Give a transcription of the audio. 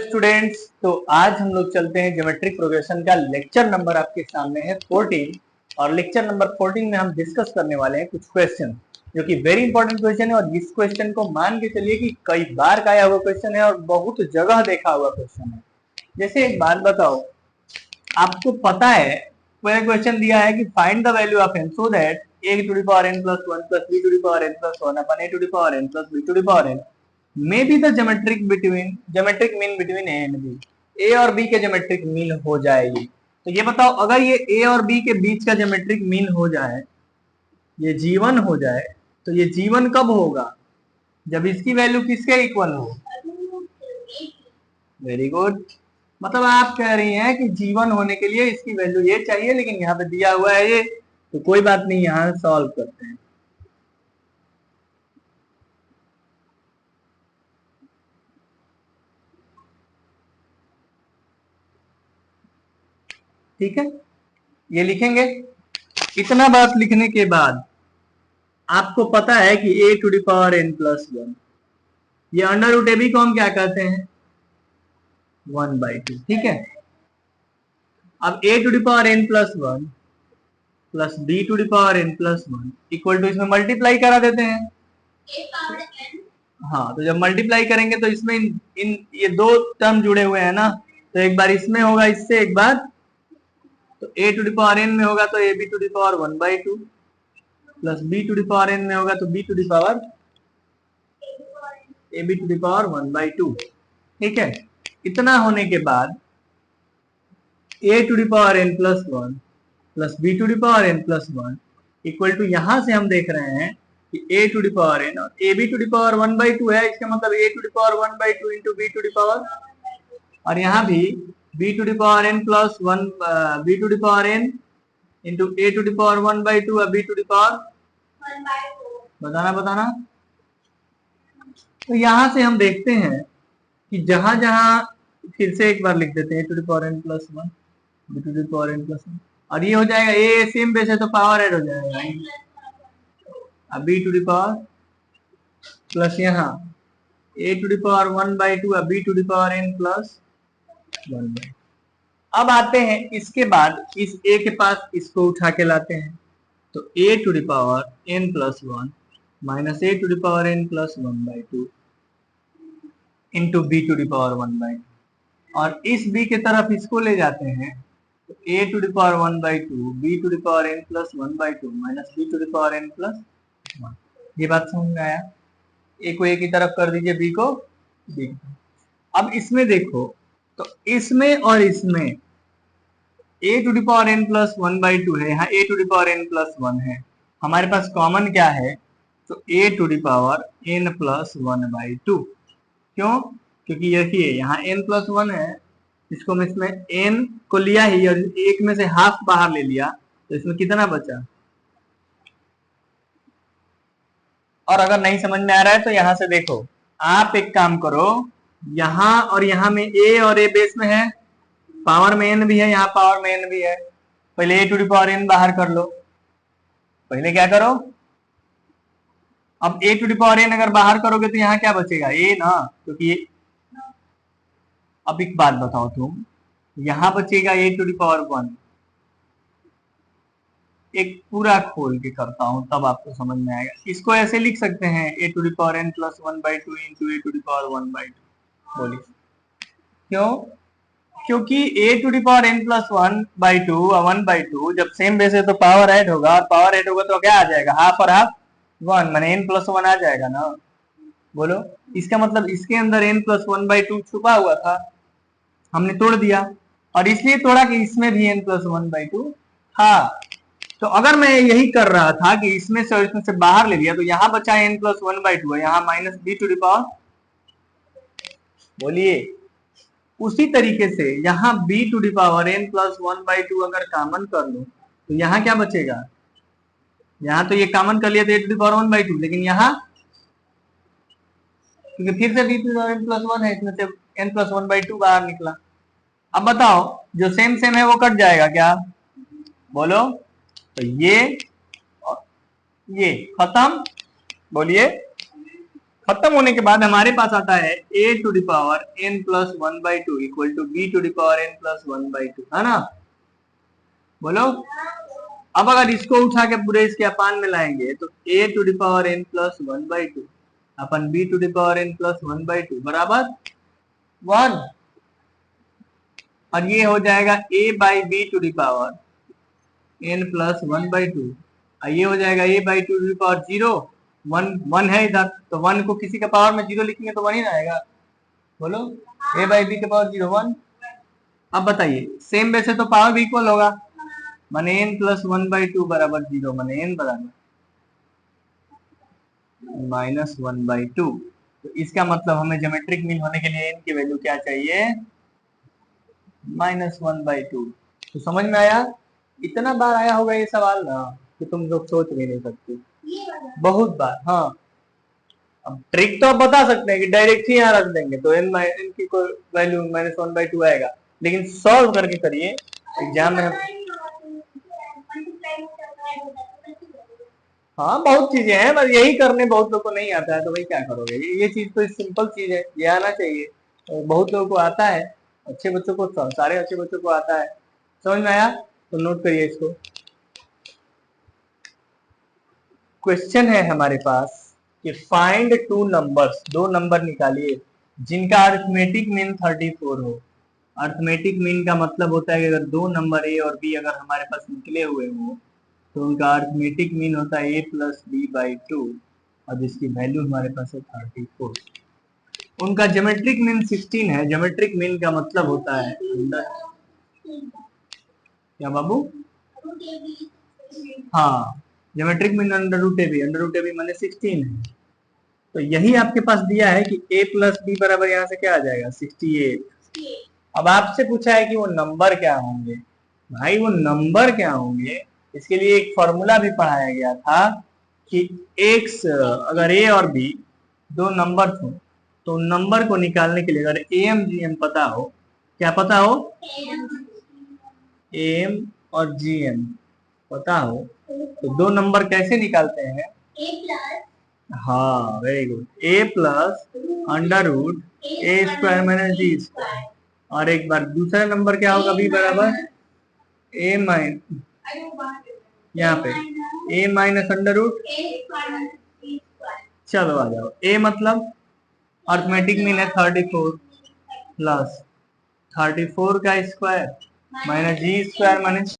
Students, तो आज हम लोग चलते हैं ज्योमेट्रिक प्रोग्रेशन का लेक्चर नंबर आपके सामने है 14 और लेक्चर नंबर 14 में हम डिस्कस करने वाले हैं कुछ क्वेश्चन जो कि वेरी इंपॉर्टेंट क्वेश्चन है। और इस क्वेश्चन को मान के चलिए कि कई बार का आया हुआ क्वेश्चन है और बहुत जगह देखा हुआ क्वेश्चन है। जैसे एक बात बताओ, आपको पता है कोई क्वेश्चन दिया है कि find the value of n so that a to the power n plus 1 plus b to the power n plus 1 upon a to the power n plus b to the power n may be the geometric mean between A and B. A और B के geometric mean हो जाएगी। तो ये बताओ, अगर ये ए और बी के बीच का ज्योमेट्रिक मीन हो जाए, ये जीवन हो जाए, तो ये जीवन कब होगा? जब इसकी वैल्यू किसके इक्वल हो? Very good. मतलब आप कह रही हैं कि जीवन होने के लिए इसकी वैल्यू ये चाहिए, लेकिन यहाँ पे दिया हुआ है ये, तो कोई बात नहीं, यहाँ सॉल्व करते हैं। ठीक है, ये लिखेंगे। इतना बात लिखने के बाद आपको पता है कि a to the power n plus 1, ये अंडर रूट ए बी को हम क्या कहते हैं? 1/2। ठीक है, अब a to the power n plus 1 plus b to the power n plus 1 equal to, इसमें मल्टीप्लाई करा देते हैं। हाँ, तो जब मल्टीप्लाई करेंगे तो इसमें इन ये दो टर्म जुड़े हुए हैं ना, तो एक बार इसमें होगा इससे, एक बार तो a to the power n में होगा तो ab टू द पावर 1/2 प्लस b to the power n में होगा तो b to the power ab to the power 1/2। ठीक है, इतना होने के बाद a to the power n plus 1 plus b to the power n plus 1 equal to, यहां से हम देख रहे हैं कि a to the power n और ab टू द पावर 1/2 है, इसका मतलब a to the power 1/2 into b to the power, और यहाँ भी b to the power n plus 1 b to the power n into a to the power 1/2 और b to the power, बताना। तो यहां से हम देखते हैं कि जहां जहां, फिर से एक बार लिख देते हैं a to the power n plus 1 b to the power n plus 1, और ये हो जाएगा a सेम बेस है तो पावर ऐड हो जाएगा, अब b to the power plus यहाँ a टू द पावर 1/2 और b to the power n plus 1/2। अब आते हैं इसके बाद इस a के पास, इसको उठा के लाते हैं, तो a to the power n plus 1 minus a to the power n plus 1/2 into b to the power 1/2, और इस b के तरफ इसको ले जाते हैं तो a to the power 1/2 b to the power n plus 1/2 minus b to the power n plus 1। ये बात समझ में आया? a को a की तरफ कर दीजिए, b को b की तरफ। अब इसमें देखो, तो इसमें और इसमें a to the power n plus 1/2 है, यहाँ a to the power n plus 1 है, हमारे पास कॉमन क्या है? तो a to the power n plus 1/2। क्यों? क्योंकि देखिए यहाँ n प्लस 1 है, इसको मैं इसमें n को लिया ही और एक में से हाफ बाहर ले लिया, तो इसमें कितना बचा? और अगर नहीं समझ में आ रहा है तो यहां से देखो, आप एक काम करो, यहां और यहां में a और a बेस में है, पावर में n भी है, यहाँ पावर में n भी है, पहले a to the power n बाहर कर लो। पहले क्या करो, अब a to the power n अगर बाहर करोगे तो यहाँ क्या बचेगा? a ना, क्योंकि अब एक बात बताओ तुम, यहां बचेगा a टू द पावर 1। एक पूरा खोल के करता हूं तब आपको समझ में आएगा। इसको ऐसे लिख सकते हैं a to the power n plus 1/2 into a to the power 1/2। बोलिए क्यों? क्योंकि a to the power n plus 1/2 और 1/2 जब सेम बेस है तो पावर ऐड होगा, और पावर ऐड होगा तो क्या आ जाएगा? हाफ और हाफ 1, माने n प्लस 1 आ जाएगा ना। बोलो, इसका मतलब इसके अंदर n प्लस 1/2 छुपा हुआ था, हमने तोड़ दिया, और इसलिए तोड़ा कि इसमें भी n प्लस 1/2 था। तो अगर मैं यही कर रहा था कि इसमें से और इसमें से बाहर ले लिया, तो यहाँ बचा n प्लस 1/2 है, यहाँ minus b to the power, बोलिए। उसी तरीके से यहाँ b to the power n plus 1/2 अगर कॉमन कर लो तो यहाँ क्या बचेगा? यहाँ तो ये कॉमन कर लिया तो a टू द पावर 1/2, लेकिन यहाँ क्योंकि फिर से b to the power n plus 1 है, इसमें से n प्लस 1/2 बाहर निकला। अब बताओ, जो सेम सेम है वो कट जाएगा क्या? बोलो, तो ये और ये खत्म, बोलिए खत्म होने के बाद हमारे पास आता है a to the power n plus 1/2 equal to b to the power n plus 1/2, है ना? बोलो। अब अगर इसको उठा के पूरे इसके अपान में लाएंगे तो a to the power n plus 1/2 अपन b to the power n plus 1/2 बराबर 1, और ये हो जाएगा a by B to the power n plus 1/2, और ये हो जाएगा a by to the power 0, 1 है इधर, तो 1 को किसी का पावर में 0 लिखेंगे तो 1 ही रहेगा। बोलो, a बाई बी के पावर 0 1। अब बताइए, सेम वैसे तो पावर भी इक्वल होगा, माने n प्लस 1/2 बराबर 0, माने n बराबर -1/2। तो इसका मतलब हमें ज्योमेट्रिक मीन होने के लिए n की वैल्यू क्या चाहिए? -1/2। तो समझ में आया? इतना बार आया होगा ये सवाल ना कि तुम लोग सोच भी नहीं सकते, बहुत बार। हाँ, अब ट्रिक तो आप बता सकते हैं कि डायरेक्ट ही यहाँ रख देंगे तो n की कोई वैल्यू -1/2 आएगा, लेकिन सॉल्व करके करिए एग्जाम में। हाँ, बहुत चीजें हैं, बस यही करने बहुत लोगों को नहीं आता है, तो भाई क्या करोगे? ये चीज तो सिंपल चीज है, ये आना चाहिए। बहुत लोगों को आता है, अच्छे बच्चों को, सारे अच्छे बच्चों को आता है। समझ में आया? तो नोट करिए इसको। क्वेश्चन है हमारे पास कि फाइंड टू नंबर्स, दो नंबर निकालिए जिनका अरिथमेटिक मीन 34 हो। अरिथमेटिक मीन का मतलब होता है कि अगर दो नंबर ए और बी अगर हमारे पास निकले हुए हो तो उनका अरिथमेटिक मीन होता है a प्लस बी बाई 2, और जिसकी वैल्यू हमारे पास है 34। उनका ज्योमेट्रिक मीन 16 है। ज्योमेट्रिक मीन का मतलब होता है क्या बाबू? हाँ, geometric mean under root A B माने 16 है। तो यही आपके पास दिया है कि a प्लस बी बराबर यहाँ से क्या आ जाएगा? 68। अब आपसे पूछा है कि वो नंबर क्या होंगे। भाई, वो नंबर क्या होंगे, इसके लिए एक फॉर्मूला भी पढ़ाया गया था कि x, अगर a और b दो नंबर हो तो नंबर को निकालने के लिए अगर am gm पता हो, क्या पता हो? am और gm पता हो तो दो नंबर कैसे निकालते हैं? हाँ, very good. a plus under root A square minus G square, और एक बार दूसरा नंबर क्या होगा? b बराबर a माइनस, यहाँ पे a माइनस अंडर रूट। चलो आ जाओ, a मतलब अरिथमेटिक मीन है 34 प्लस 34 का square minus G square minus